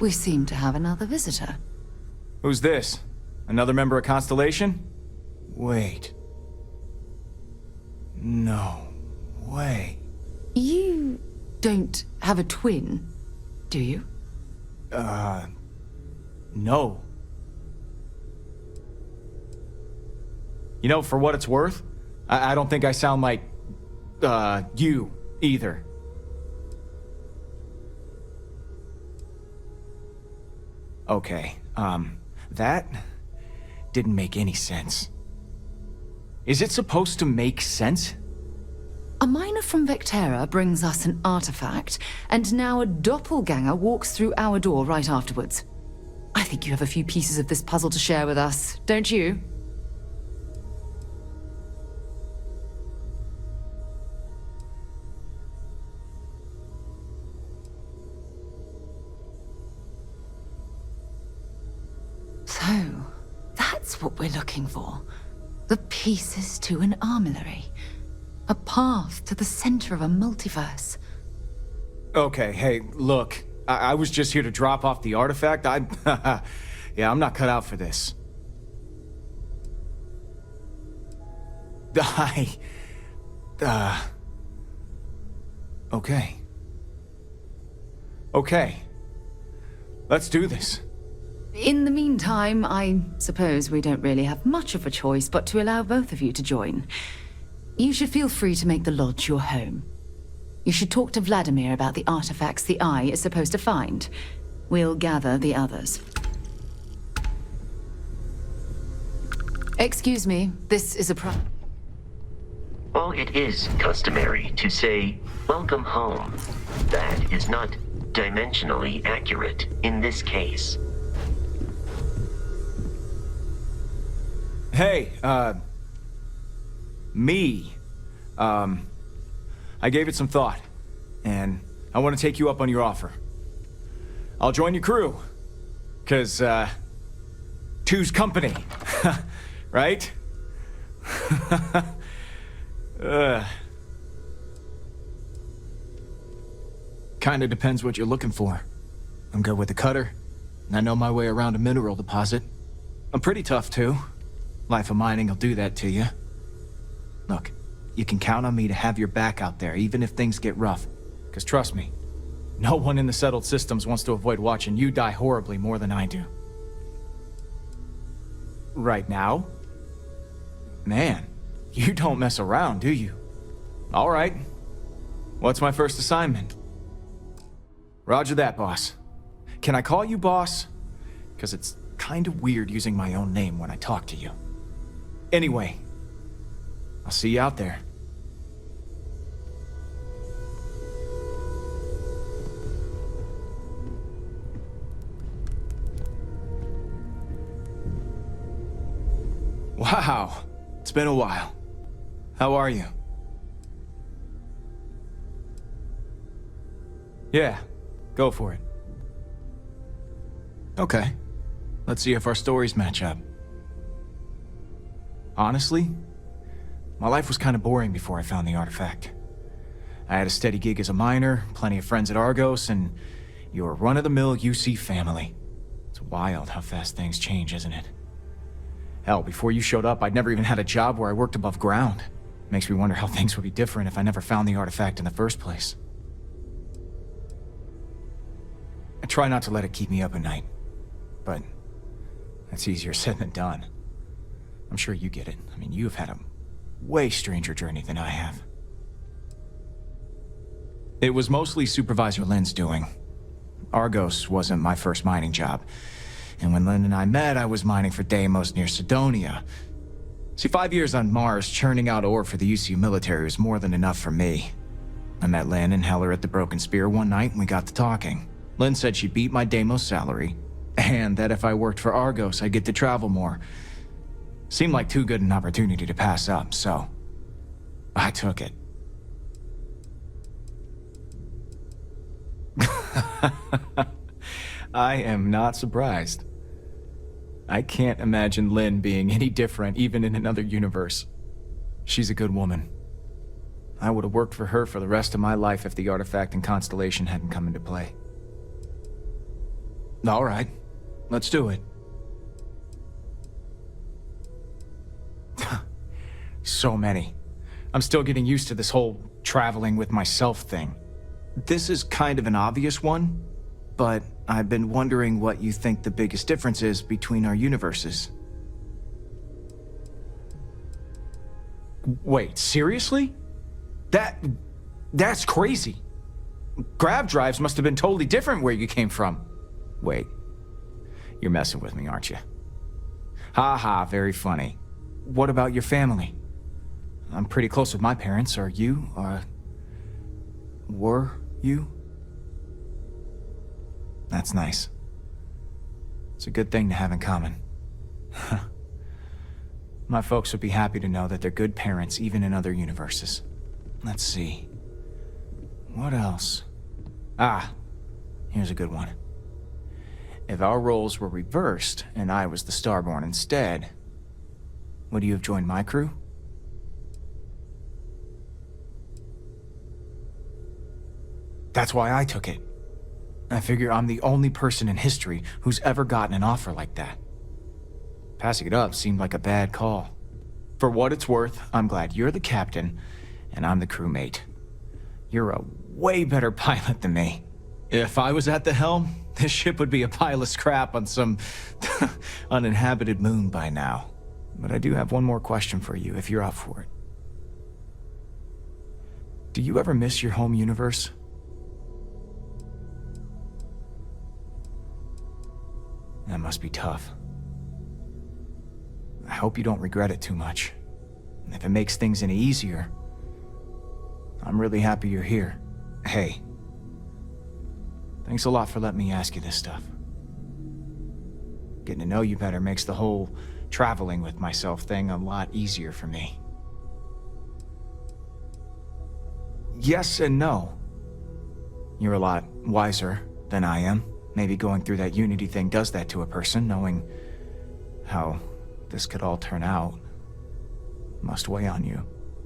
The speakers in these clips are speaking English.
We seem to have another visitor. Who's this? Another member of Constellation? Wait. No way. You don't have a twin, do you? No. You know, for what it's worth, I don't think I sound like, you either. Okay, that didn't make any sense. Is it supposed to make sense? A miner from Vectera brings us an artifact, and now a doppelganger walks through our door right afterwards. I think you have a few pieces of this puzzle to share with us, don't you? So, that's what we're looking for. The pieces to an armillary. A path to the center of a multiverse. Okay, hey, look. I was just here to drop off the artifact. Yeah, I'm not cut out for this. Okay. Okay. Let's do this. In the meantime, I suppose we don't really have much of a choice but to allow both of you to join. You should feel free to make the lodge your home. You should talk to Vladimir about the artifacts the Eye is supposed to find. We'll gather the others. Excuse me, this is a While it is customary to say, "Welcome home," that is not dimensionally accurate in this case. Hey, me. I gave it some thought, and I want to take you up on your offer. I'll join your crew, 'cause, two's company, right? Kinda depends what you're looking for. I'm good with the cutter, and I know my way around a mineral deposit. I'm pretty tough, too. Life of mining will do that to you. Look, you can count on me to have your back out there, even if things get rough. Because trust me, no one in the settled systems wants to avoid watching you die horribly more than I do. Right now? Man, you don't mess around, do you? All right. What's my first assignment? Roger that, boss. Can I call you boss? Because it's kind of weird using my own name when I talk to you. Anyway, I'll see you out there. Wow, it's been a while. How are you? Yeah, go for it. Okay, let's see if our stories match up. Honestly, my life was kind of boring before I found the artifact. I had a steady gig as a miner, plenty of friends at Argos, and your run-of-the-mill UC family. It's wild how fast things change, isn't it? Hell, before you showed up, I'd never even had a job where I worked above ground. Makes me wonder how things would be different if I never found the artifact in the first place. I try not to let it keep me up at night, but that's easier said than done. I'm sure you get it. I mean, you've had a way stranger journey than I have. It was mostly Supervisor Lynn's doing. Argos wasn't my first mining job. And when Lynn and I met, I was mining for Deimos near Sidonia. See, 5 years on Mars, churning out ore for the UCU military was more than enough for me. I met Lynn and Heller at the Broken Spear one night and we got to talking. Lynn said she'd beat my Deimos salary, and that if I worked for Argos, I'd get to travel more. Seemed like too good an opportunity to pass up, so I took it. I am not surprised. I can't imagine Lynn being any different even in another universe. She's a good woman. I would have worked for her for the rest of my life if the artifact and Constellation hadn't come into play. All right, let's do it. So many. I'm still getting used to this whole traveling with myself thing. This is kind of an obvious one, but I've been wondering what you think the biggest difference is between our universes. Wait, seriously? That's crazy. Grav drives must have been totally different where you came from. Wait, you're messing with me, aren't you? Ha ha, very funny. What about your family? I'm pretty close with my parents. Are you? Were you? That's nice. It's a good thing to have in common. My folks would be happy to know that they're good parents even in other universes. Let's see. What else? Ah, here's a good one. If our roles were reversed and I was the Starborn instead, would you have joined my crew? That's why I took it. I figure I'm the only person in history who's ever gotten an offer like that. Passing it up seemed like a bad call. For what it's worth, I'm glad you're the captain and I'm the crewmate. You're a way better pilot than me. If I was at the helm, this ship would be a pile of scrap on some uninhabited moon by now. But I do have one more question for you, if you're up for it. Do you ever miss your home universe? That must be tough. I hope you don't regret it too much. And if it makes things any easier, I'm really happy you're here. Hey, thanks a lot for letting me ask you this stuff. Getting to know you better makes the whole traveling with myself thing a lot easier for me. Yes and no. You're a lot wiser than I am. Maybe going through that Unity thing does that to a person, knowing how this could all turn out must weigh on you.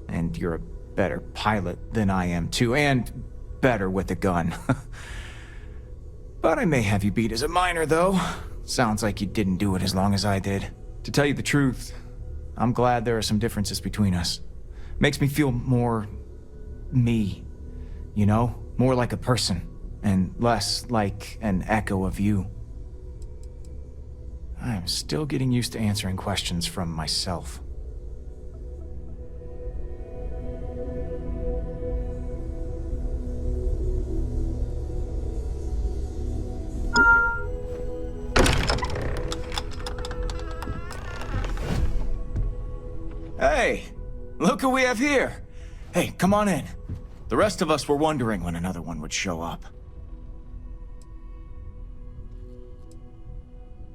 And you're a better pilot than I am too, and better with a gun. But I may have you beat as a miner, though. Sounds like you didn't do it as long as I did. To tell you the truth, I'm glad there are some differences between us. Makes me feel more me, you know? More like a person. And less like an echo of you. I'm still getting used to answering questions from myself. Hey, look who we have here. Hey, come on in. The rest of us were wondering when another one would show up.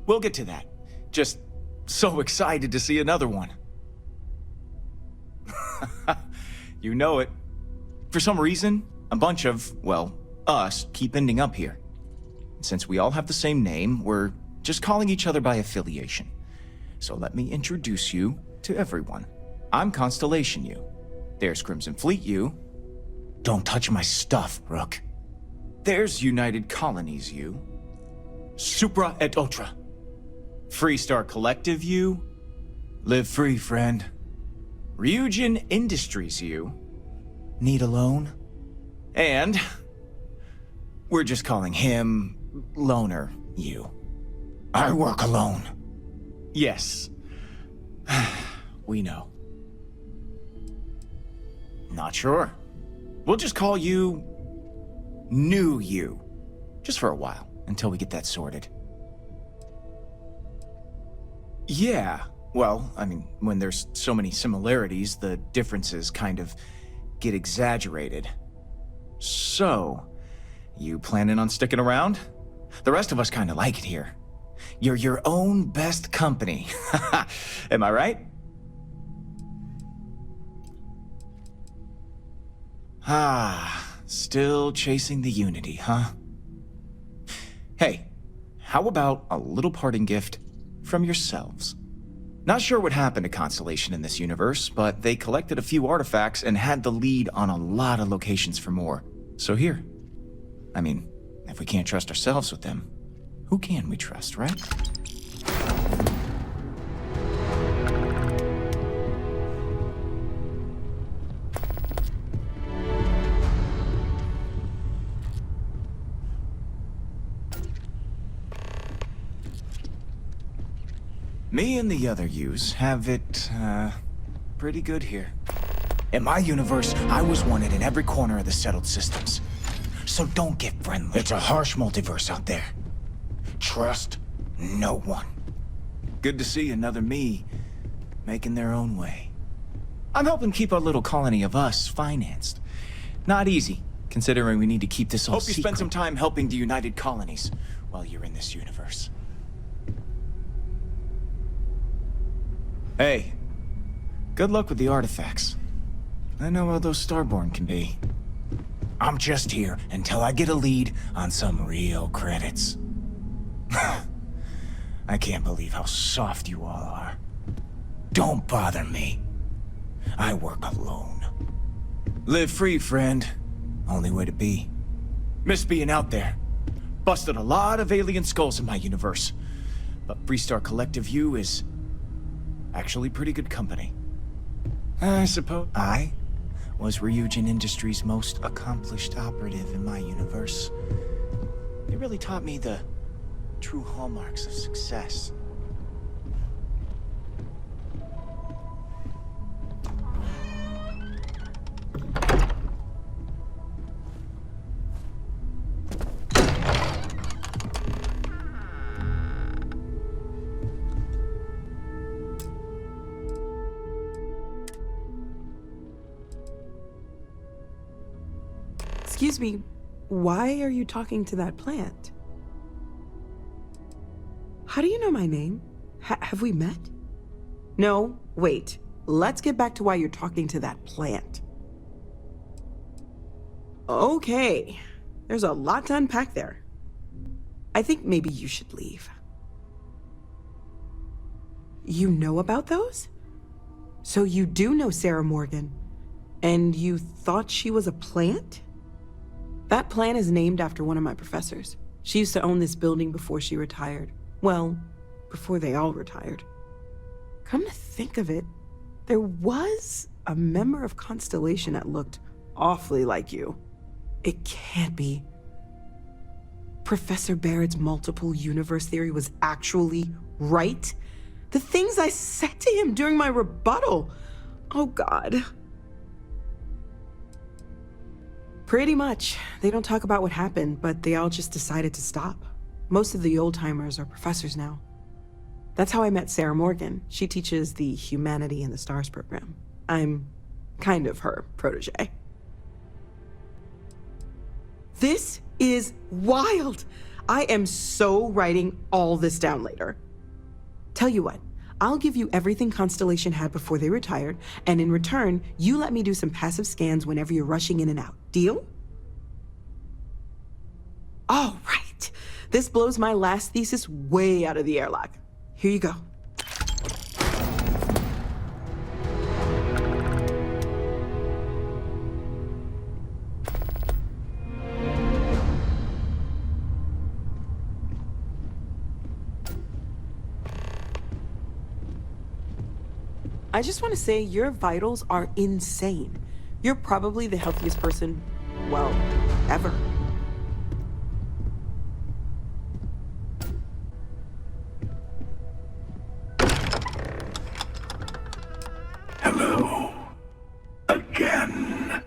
We'll get to that. Just so excited to see another one. You know it. For some reason, a bunch of, well, us keep ending up here. Since we all have the same name, we're just calling each other by affiliation. So let me introduce you to everyone. I'm Constellation U. There's Crimson Fleet U. Don't touch my stuff, Rook. There's United Colonies U. Supra et Ultra. Freestar Collective U. Live free, friend. Ryujin Industries U. Need a loan? And we're just calling him Loner U. I work alone. Yes. We know. Not sure. We'll just call you New You. Just for a while, until we get that sorted. Yeah, well, I mean, when there's so many similarities, the differences kind of get exaggerated. So, you planning on sticking around? The rest of us kind of like it here. You're your own best company. Am I right? Ah, still chasing the Unity, huh? Hey, how about a little parting gift from yourselves? Not sure what happened to Constellation in this universe, but they collected a few artifacts and had the lead on a lot of locations for more. So here. I mean, if we can't trust ourselves with them, Who can we trust, right? Me and the other yous have it, pretty good here. In my universe, I was wanted in every corner of the settled systems. So don't get friendly. It's a harsh multiverse out there. Trust no one. Good to see another me making their own way. I'm helping keep our little colony of us financed. Not easy, considering we need to keep this all secret. Hope you spend some time helping the United Colonies while you're in this universe. Hey, good luck with the artifacts. I know how those Starborn can be. I'm just here until I get a lead on some real credits. I can't believe how soft you all are. Don't bother me. I work alone. Live free, friend. Only way to be. Miss being out there. Busted a lot of alien skulls in my universe. But Freestar Collective U is actually pretty good company. I suppose I was Ryujin Industries' most accomplished operative in my universe. They really taught me the true hallmarks of success. Excuse me, why are you talking to that plant? How do you know my name? Have we met? No, wait. Let's get back to why you're talking to that plant. Okay, there's a lot to unpack there. I think maybe you should leave. You know about those? So you do know Sarah Morgan, and you thought she was a plant? That plant is named after one of my professors. She used to own this building before she retired. Well, before they all retired. Come to think of it, there was a member of Constellation that looked awfully like you. It can't be. Professor Barrett's multiple universe theory was actually right? The things I said to him during my rebuttal. Oh God. Pretty much. They don't talk about what happened, but they all just decided to stop. Most of the old-timers are professors now. That's how I met Sarah Morgan. She teaches the Humanity in the Stars program. I'm kind of her protege. This is wild! I am so writing all this down later. Tell you what, I'll give you everything Constellation had before they retired, and in return, you let me do some passive scans whenever you're rushing in and out. Deal? All right. This blows my last thesis way out of the airlock. Here you go. I just want to say your vitals are insane. You're probably the healthiest person, well, ever. Hello. Again.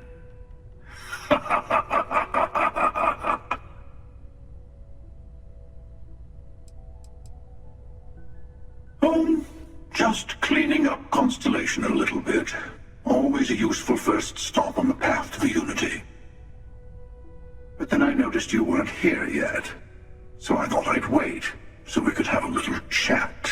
Just cleaning up Constellation a little bit. Always a useful first stop on the path to the Unity. But then I noticed you weren't here yet. So I thought I'd wait, so we could have a little chat.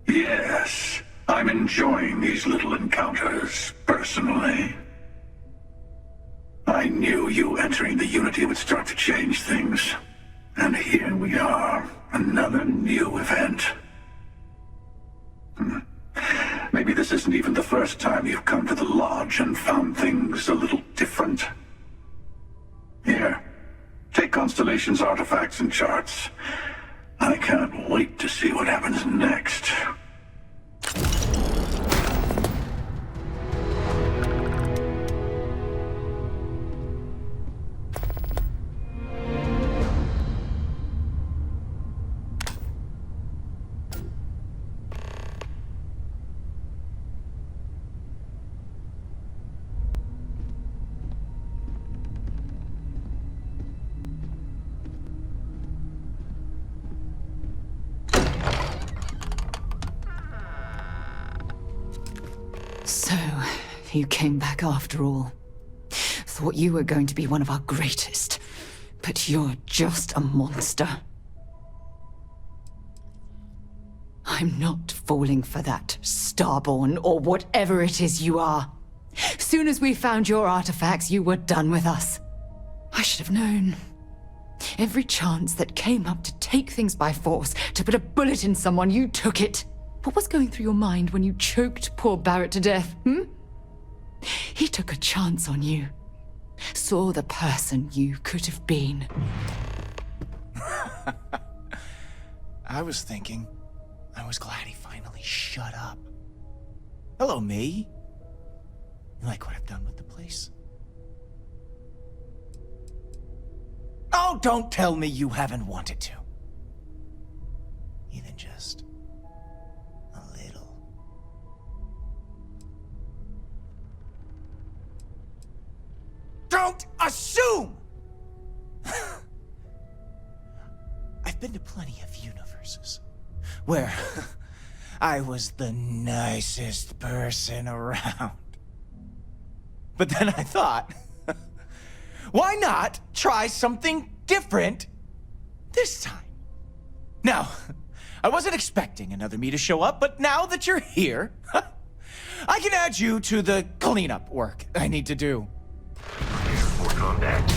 Yes, I'm enjoying these little encounters, personally. I knew you entering the Unity would start to change things. And here we are, another new event. Maybe this isn't even the first first time you've come to the lodge and found things a little different. Here, take Constellation's artifacts and charts. I can't wait to see what happens next. So, you came back after all. Thought you were going to be one of our greatest, but you're just a monster. I'm not falling for that, Starborn, or whatever it is you are. Soon as we found your artifacts, you were done with us. I should have known. Every chance that came up to take things by force, to put a bullet in someone, you took it. What was going through your mind when you choked poor Barrett to death, He took a chance on you. Saw the person you could have been. I was thinking, I was glad he finally shut up. Hello, me. You like what I've done with the place? Oh, don't tell me you haven't wanted to. Even just a little. Don't assume! I've been to plenty of universes where I was the nicest person around. But then I thought, why not try something different this time? Now, I wasn't expecting another me to show up, but now that you're here, I can add you to the cleanup work I need to do. For combat.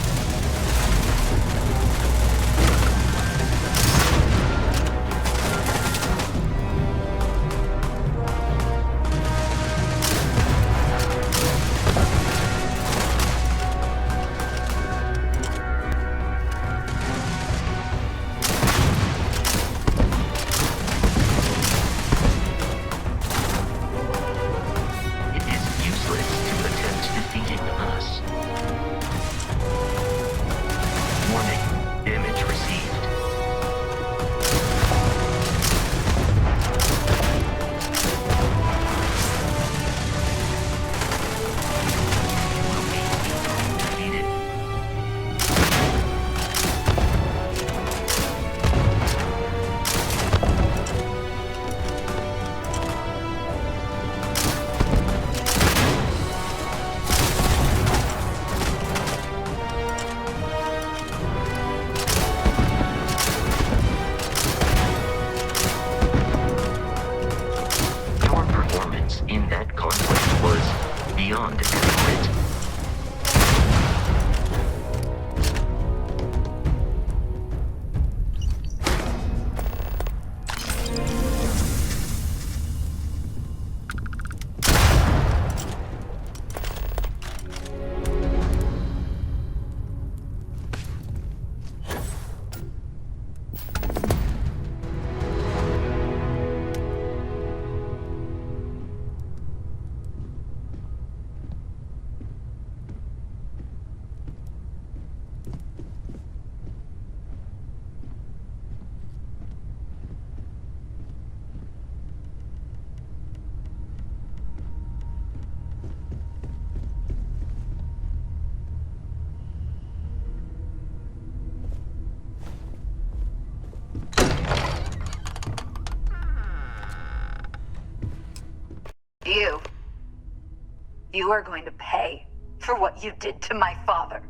You are going to pay for what you did to my father.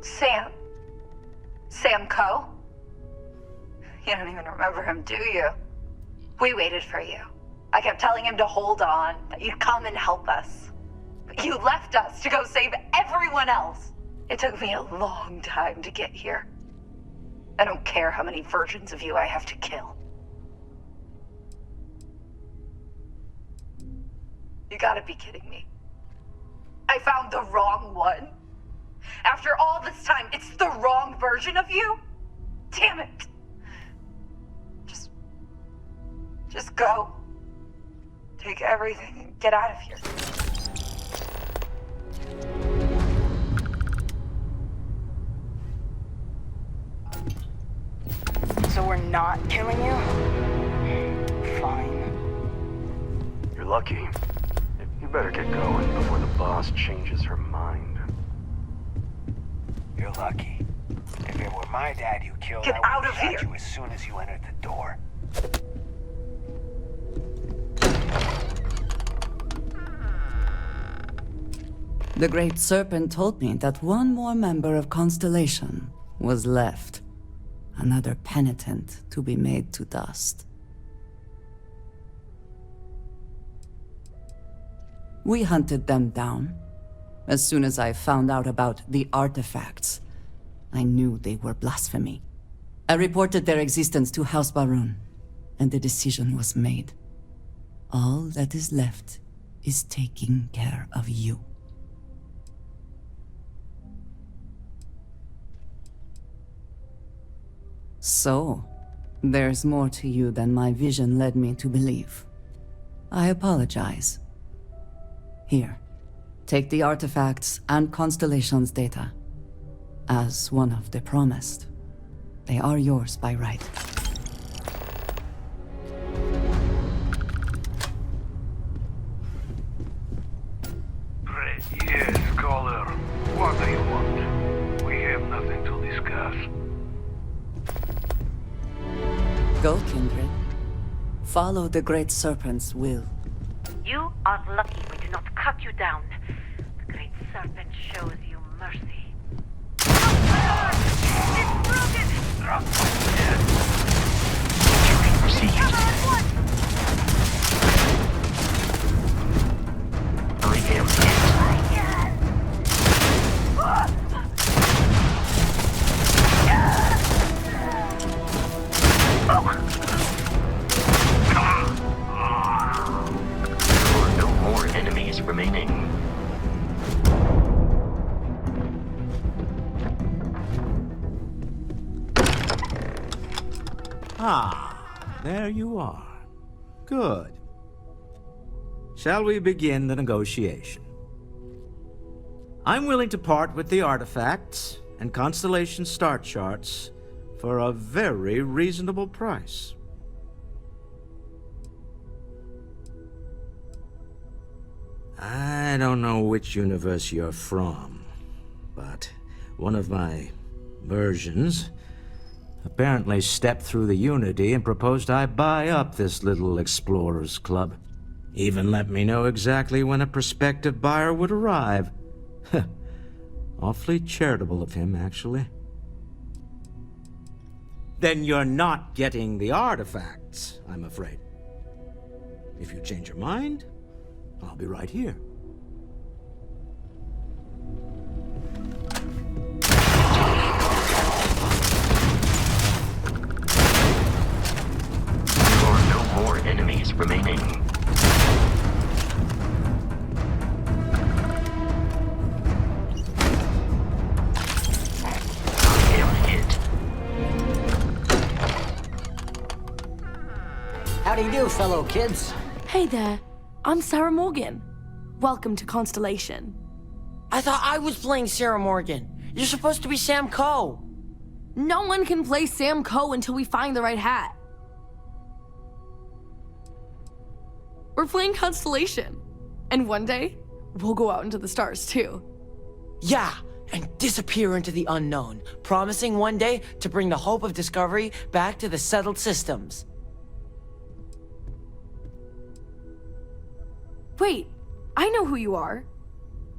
Sam. Sam Coe? You don't even remember him, do you? We waited for you. I kept telling him to hold on, that you'd come and help us. But you left us to go save everyone else. It took me a long time to get here. I don't care how many versions of you I have to kill. You gotta be kidding me. I found the wrong one. After all this time, it's the wrong version of you? Damn it. Just go. Take everything and get out of here. So we're not killing you? Fine. You're lucky. You better get going before the boss changes her mind. You're lucky. If it were my dad you killed, Get I out would of have here. shot you as soon as you entered the door. The Great Serpent told me that one more member of Constellation was left. Another penitent to be made to dust. We hunted them down. As soon as I found out about the artifacts, I knew they were blasphemy. I reported their existence to House Baroon, and the decision was made. All that is left is taking care of you. So, there's more to you than my vision led me to believe. I apologize. Here, take the artifacts and Constellation's data. As one of the promised, they are yours by right. Yes, caller. What do you want? We have nothing to discuss. Go, Kindred. Follow the Great Serpent's will. You are lucky we do not cut you down. The Great Serpent shows you mercy. It's broken! Received. I am hit. There are no more enemies remaining. Ah, there you are. Good. Shall we begin the negotiation? I'm willing to part with the artifacts and Constellation star charts for a very reasonable price. I don't know which universe you're from, but one of my versions apparently stepped through the Unity and proposed I buy up this little explorers club. Even let me know exactly when a prospective buyer would arrive. Awfully charitable of him, actually. Then you're not getting the artifacts, I'm afraid. If you change your mind, I'll be right here. There are no more enemies remaining. I am hit. How do you do, fellow kids? Hey there, I'm Sarah Morgan. Welcome to Constellation. I thought I was playing Sarah Morgan. You're supposed to be Sam Coe. No one can play Sam Coe until we find the right hat. We're playing Constellation. And one day, we'll go out into the stars too. Yeah, and disappear into the unknown, promising one day to bring the hope of discovery back to the settled systems. Wait, I know who you are.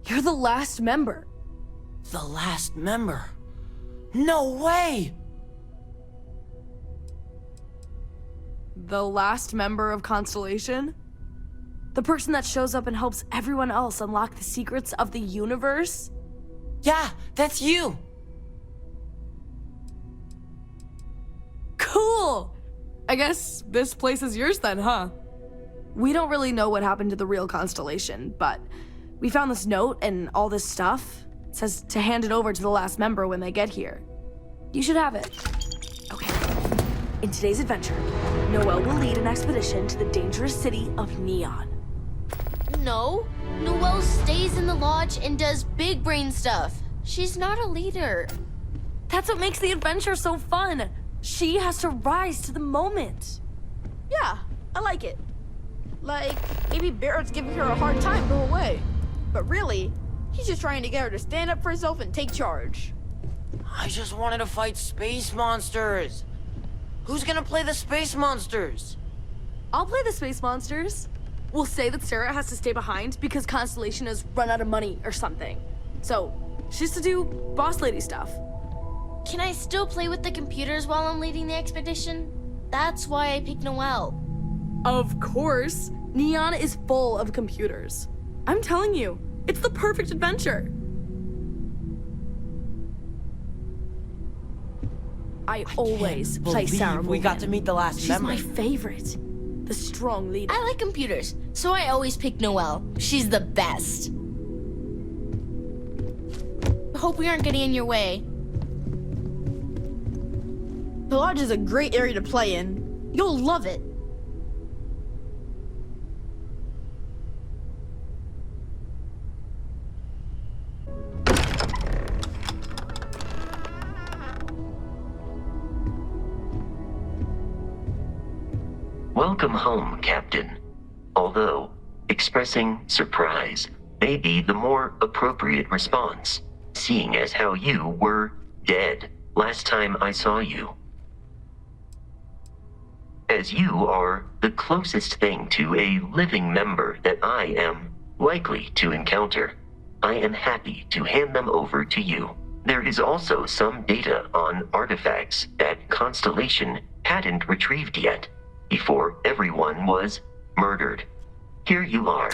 You're the last member. The last member? No way! The last member of Constellation? The person that shows up and helps everyone else unlock the secrets of the universe? Yeah, that's you! Cool! I guess this place is yours then, huh? We don't really know what happened to the real Constellation, but we found this note and all this stuff. It says to hand it over to the last member when they get here. You should have it. Okay. In today's adventure, Noelle will lead an expedition to the dangerous city of Neon. No, Noelle stays in the lodge and does big brain stuff. She's not a leader. That's what makes the adventure so fun. She has to rise to the moment. Yeah, I like it. Like, maybe Barrett's giving her a hard time the whole way. But really, he's just trying to get her to stand up for herself and take charge. I just wanted to fight space monsters. Who's gonna play the space monsters? I'll play the space monsters. We'll say that Sarah has to stay behind because Constellation has run out of money or something. So, she has to do boss lady stuff. Can I still play with the computers while I'm leading the expedition? That's why I picked Noelle. Of course. Neon is full of computers. I'm telling you, it's the perfect adventure. I always play Sarah Morgan. We got to meet the last member. She's my favorite. The strong leader. I like computers, so I always pick Noelle. She's the best. Hope we aren't getting in your way. The lodge is a great area to play in. You'll love it. Welcome home, Captain. Although, expressing surprise may be the more appropriate response, seeing as how you were dead last time I saw you. As you are the closest thing to a living member that I am likely to encounter, I am happy to hand them over to you. There is also some data on artifacts that Constellation hadn't retrieved yet, before everyone was murdered. Here you are.